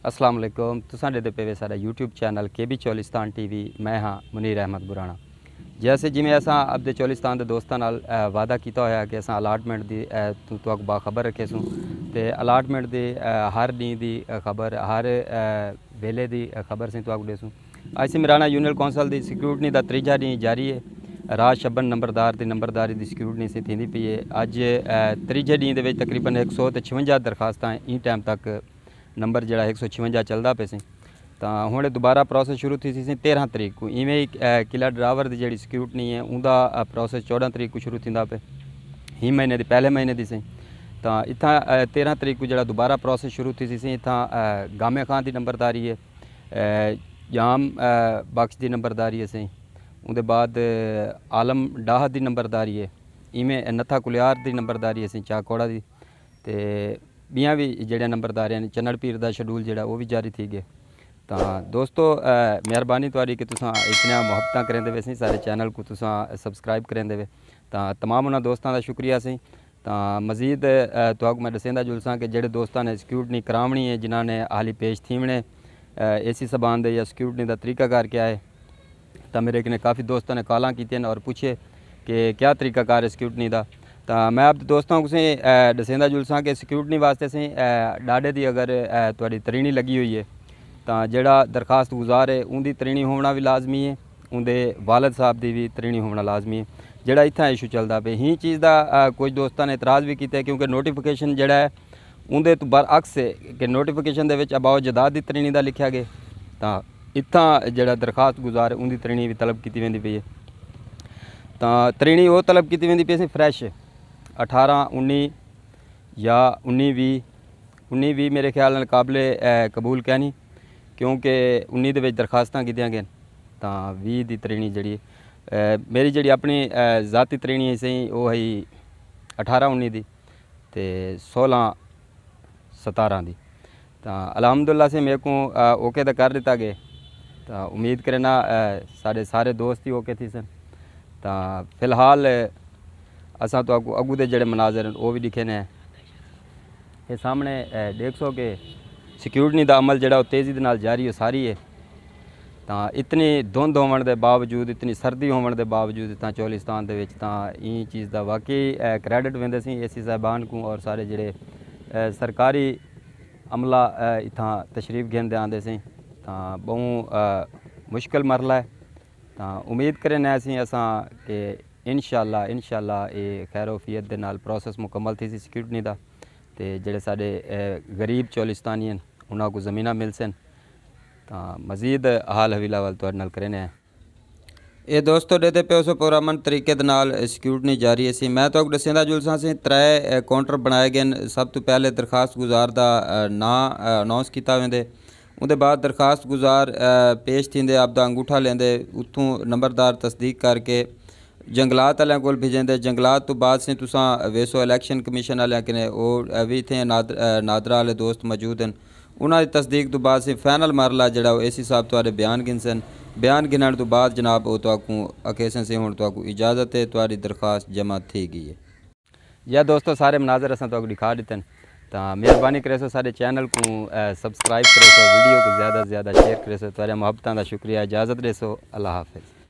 अस्सलाम वालेकुम। तुसां दे पे सारा YouTube channel KB Cholistan TV। मैं हाँ मुनीर अहमद बुराना। जैसे जिमें असा अपने चोलिस्तान के दोस्तों नाल वादा किया होया कि असा अलाटमेंट की तो बाखबर रखे सूँ तो अलाटमेंट की हर डी की खबर हर वेले की खबर से तो देसूँ। अज मिराना यूनियन कौंसल की सिक्योरिटी का त्रीजा डी जारी है। राज शबन नंबरदार की नंबरदारी की सिक्योरिटी से थी पी है। अज त्रीजे डी के तकरीबन 156 दरखास्त ई टाइम तक नंबर जरा 156 चलता पे सी। तो हुणे दोबारा प्रोसेस शुरू थी सी 13 तरीक को। इवें ही किला ड्राइवर की जी सिक्योरिटी है उनका प्रोसेस 14 तरीक को शुरू थींदा पे ही महीने की पहले महीने की सी। तो इतना 13 तरीक को जरा दोबारा प्रोसेस शुरू थी सी। इतना गामे खान की नंबरदारी है, जाम बख्श की नंबरदारी है सी। उनके बाद आलम डाह की नंबरदारी है, इवें नथा कुलियार की नंबरदारी है सी चाकोड़ा की। तो बियाँ भी जोड़े नंबरदार ने चन्नड़ पीर का शेड्यूल जोड़ा वो भी जारी थी गए। तो दोस्तों मेहरबानी तुहारी कि तुसां इतना मुहब्बत करेंदे वे सारे चैनल को तुसां सब्सक्राइब करेंदे वे। तो तमाम उन्होंने दोस्तों का शुक्रिया सी। तो मजीद तो मैं दसेंदा जुलसा कि जेडे दोस्तों ने सिक्योरिटी करावनी है जिन्होंने हाली पेश थीवने AC सबान दे या सिक्योरिटी का तरीकाकार क्या है। तो मेरे कने काफ़ी दोस्तों ने कॉलां की और पूछे कि क्या तरीकाकार है सिक्योरिटी का। तो मैं आप दोस्तों को दसेंदा जुलसा कि सिक्योरिटी वास्ते से डाडे की अगर तुहाडी तरीणी लगी हुई है तो जोड़ा दरखास्त गुजार है उनकी तरीणी होना भी लाजमी है, उनके वालद साहब की भी तरीणी होना लाजमी है। जोड़ा इतना इशू चलता पे ही चीज़ का कुछ दोस्तों ने इतराज़ भी किया क्योंकि नोटिफिकेशन जोड़ा है उनके तो बरअक्स है कि नोटिफिकेशन के अबाओ जदाद की तरीणी का लिखा गया। तो इतना जोड़ा दरखास्त गुजार है उनकी तरीणी भी तलब की वेंदी पई है। तो तरीणी वो तलब की वेंदी पई सी फ्रैश 18 19 या 19 20 मेरे ख्याल नाल काबिले कबूल कहनी क्योंकि 19 के दरखास्तां कीतियां गई। तो 20 की तरीणी जी मेरी जी अपनी ज़ाती तरीणी सही वो है 18 19 की तो 16 17 की। तो अलहमदुल्ला से मेरे को ओके तो कर दिता गया। तो उम्मीद करना सारे दोस्त ही ओके थी सन। तो फिलहाल असा तो अगू के जोड़े मनाजर वो भी दिखे ने ये सामने देख सो कि सिक्योरिटी का अमल जोड़ा तेज़ी के नाल जारी है सारी है। तो इतनी धुंध होने के बावजूद इतनी सर्दी होने के बावजूद इतना चोलिस्तान के चीज़ का वाकई क्रैडिट वेंदे सी AC साहबान को और सारे जोड़े सरकारी अमला इतना तशरीफ़ घेंदे आते सी। तो बहु मुश्किल मरला है। तो उम्मीद करें असी असा कि इंशाअल्लाह ये खैरोफियत के नाल प्रोसेस मुकम्मल थी सी सिक्योरिटी का। तो जोड़े साढ़े गरीब चोलिस्तानी हैं उन्होंने को ज़मीन मिल सन। तो मजीद हाल हवीला वाल तुहाडे नाल करें ये दोस्तों देते पे उस पुरअमन तरीके नाल सिक्योरिटी जारी है सी। मैं तो दसेंदा जुलसा से 3 काउंटर बनाए गए। सब तो पहले दरखास्त गुजार का नाँ अनाउंस किया वेंदे, उनके बाद दरखास्त गुजार पेश थींदे आपदा अंगूठा लेंदे, उतों नंबरदार तस्दीक करके जंगलात वाले को भेजेंदे। जंगलात तो बाद से तुसां वेसो इलैक्शन कमीशन वाले कने वो भी इतने नादरा वाले दोस्त मौजूद हैं उन्होंने तस्दीक तो बाद से फाइनल मरला जोड़ा AC साहब तुहाडे बयान गिनसन। बयान गिनण तो बाद जनाब वो तो अकेसन से हुण तो इजाज़त है तुहाडी दरखास्त जमा थी गई है। या दोस्तों सारे मनाजर असां तो दिखा दिते। तो मेहरबानी करे सो सारे चैनल को सब्सक्राइब करे सो, वीडियो को ज़्यादा से ज़्यादा शेयर करे सो। तुहाडे मुहब्बतां दा शुक्रिया। इजाज़त दे सो। अल्लाह हाफिज़।